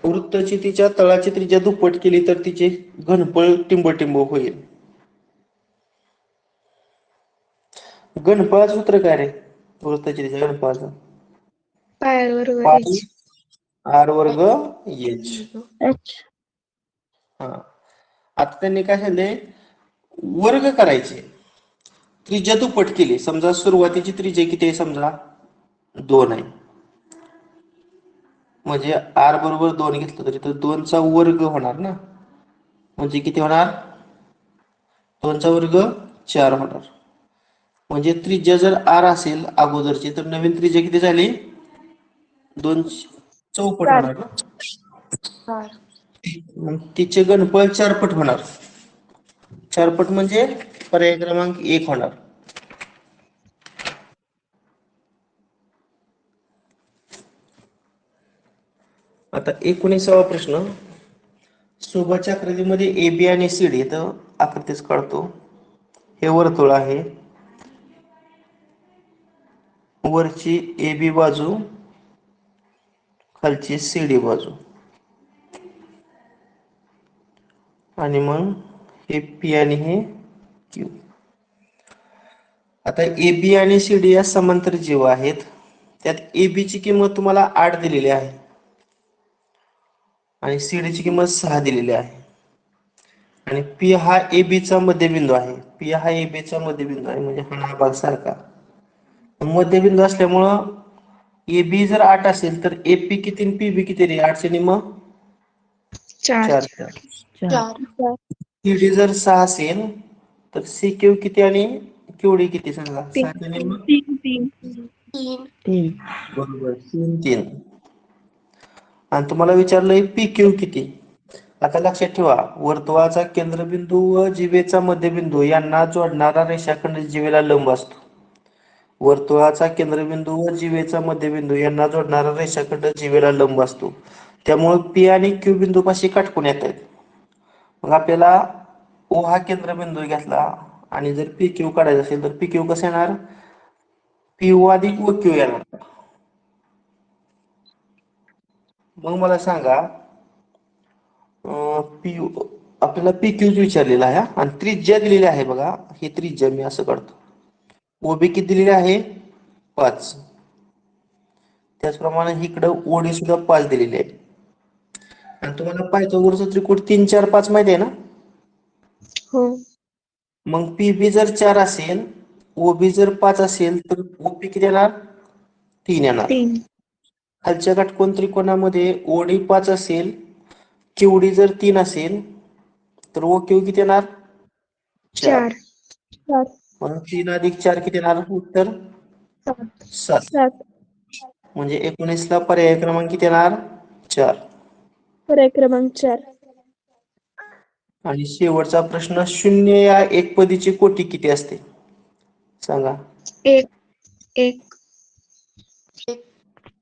[SPEAKER 1] वृत्ताची तिच्या तळाची त्रिज्या दुप्पट केली तर तिचे घनफळ टिंबटिंब होईल. घनफळाचं सूत्र काय रे? वृत्ताची त्रिज्या घनफळाचं
[SPEAKER 3] पायर वर्ग
[SPEAKER 1] पाय
[SPEAKER 3] एच.
[SPEAKER 1] आर वर्ग एच.
[SPEAKER 4] एच.
[SPEAKER 1] हा. आता त्यांनी काय सांगितले, वर्ग करायचे, त्रिज्या दुप्पट केली. समजा सुरुवातीची त्रिज्या किती आहे? समजा 2 आहे. म्हणजे आर बरोबर 2 घेतलं तरी तर 2चा वर्ग होणार ना, म्हणजे किती होणार? 2चा वर्ग 4 होणार. म्हणजे त्रिज्या जर आर असेल अगोदरची तर नवीन त्रिज्या किती झाली? 2 चौपट
[SPEAKER 2] 4.
[SPEAKER 1] होणार ना. मग तिचे घनफळ 4 पट होणार. 4 पट म्हणजे पर्याय क्रमांक 1 होणार. आता 19वा प्रश्न. सोबतच्या आकृतीमध्ये ए बी आणि सी डी, तर आकृतीच काढतो. हे वर्तुळ आहे. वरची ए बी बाजू, खालची सी डी बाजू, आणि मग हे पी आणि हे क्यू. आता ए बी आणि सी डी या समांतर जीव आहेत. त्यात ए बी ची किंमत तुम्हाला 8 दिलेली आहे आणि सी डी ची किंमत 6 दिलेली आहे. आणि पी हा ए बी चा मध्यबिंदू आहे. पी हा ए बी चा मध्यबिंदू आहे, म्हणजे हा भाग सारखा मध्यबिंदू असल्यामुळं ए बी जर 8 असेल तर ए पी किती आणि पी बी किती रे? 8 चे निम
[SPEAKER 3] 4.
[SPEAKER 1] 4. सी डी जर 6 असेल तर सी क्यू किती आणि क्यू डी किती? सांगा. 6 चे निम
[SPEAKER 2] 3.
[SPEAKER 4] 3.
[SPEAKER 1] बरोबर 3 3. आणि तुम्हाला विचारलंय पी क्यू किती. आता लक्षात ठेवा, वर्तुळाचा केंद्रबिंदू व जीवेचा मध्यबिंदू यांना जोडणारा रेषाखंड जीवेला लंब असतो. वर्तुळाचा केंद्रबिंदू व जीवेचा मध्यबिंदू यांना जोडणारा रेषाखंड जीवेला लंब असतो. त्यामुळे पी आणि क्यू बिंदूपाशी काटकोन येत आहेत. मग आपल्याला ओ हा केंद्रबिंदू घेतला आणि जर पी क्यू काढायचा असेल तर पी क्यू कसं येणार? पी ओ अधिक व क्यू येणार. मग मला सांगा, पी आपल्याला पी क्यू विचारलेला आहे आणि त्रिज्या दिलेली आहे बघा. ही त्रिज्या मी असं काढतो. ओबी किती दिलेली आहे? 5. त्याचप्रमाणे इकडं ओडी सुद्धा 5 दिलेली आहे. आणि तुम्हाला पायथागोरसचा त्रिकोण 3 4 5 माहिती आहे ना.
[SPEAKER 3] हो.
[SPEAKER 1] मग पी बी जर 4 असेल, ओबी जर 5 असेल तर ओपी किती येणार? 3 येणार.
[SPEAKER 3] 3.
[SPEAKER 1] खालच्या काटकोन त्रिकोणामध्ये ओडी 5 असेल, क्यूडी जर 3 असेल तर ओ क्यू किती येणार? 4.
[SPEAKER 3] 4.
[SPEAKER 1] मग 3 अधिक 4 किती येणार? उत्तर 7.
[SPEAKER 2] 7.
[SPEAKER 1] म्हणजे 19 ला पर्याय क्रमांक किती येणार? 4.
[SPEAKER 2] पर्याय क्रमांक 4.
[SPEAKER 1] आणि शेवटचा प्रश्न, 0 या एकपदीची कोटी किती असते? सांगा.
[SPEAKER 3] 1. 1.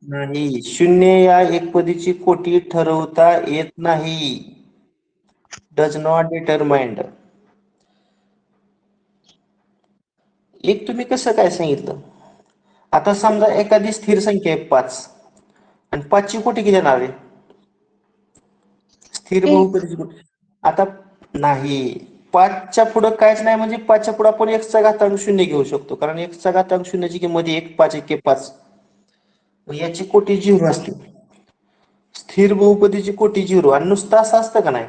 [SPEAKER 1] नाही, 0 या एकपदीची कोटी ठरवता येत नाही. Does not determined. एक तुम्ही कसं काय सांगितलं? आता समजा एखादी स्थिर संख्या आहे 5 आणि 5 ची कोटी किती येणार आहे? स्थिर
[SPEAKER 3] 1.
[SPEAKER 1] बहुपदीची कोटी. आता नाही, 5 च्या पुढे काहीच नाही, म्हणजे 5 च्या पुढे आपण x चा घातांक 0 घेऊ शकतो, कारण x चा घातांक 0 ची किंमत 1, 5 1 5. याची कोटी 0 असते. स्थिर बहुपदीची कोटी 0. आणि नुसतं असं असतं का नाही,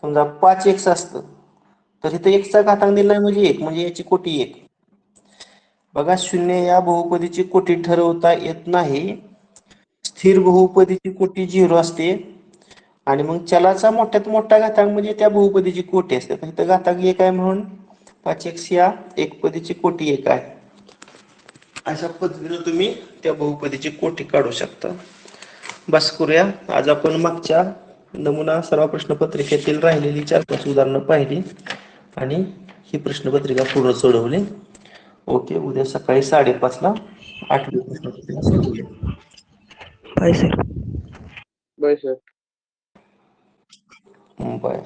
[SPEAKER 1] समजा 5x असतं तर इथे x चा घातांक दिला नाही म्हणजे 1, म्हणजे याची कोटी 1. बघा, 0 या बहुपदीची कोटी ठरवता येत नाही. स्थिर बहुपदीची कोटी 0 असते आणि मग चलाचा मोठ्यात मोठा घातांक म्हणजे त्या बहुपदीची कोटी असते. इथं घातांक 1 आहे म्हणून 5x या एकपदीची कोटी 1 आहे. अशा पद्धतीने तुम्ही त्या बहुपदीची कोटी काढू शकता. बस करूया. आज आपण मागच्या नमुना सराव प्रश्नपत्रिकेतील राहिलेली 4-5 उदाहरणं पाहिली आणि ही प्रश्नपत्रिका पूर्ण सोडवली. ओके, उद्या सकाळी 5:30 ला 8वी प्रश्नपत्रिका सोडवूया.
[SPEAKER 4] Bye sir.
[SPEAKER 1] बाय.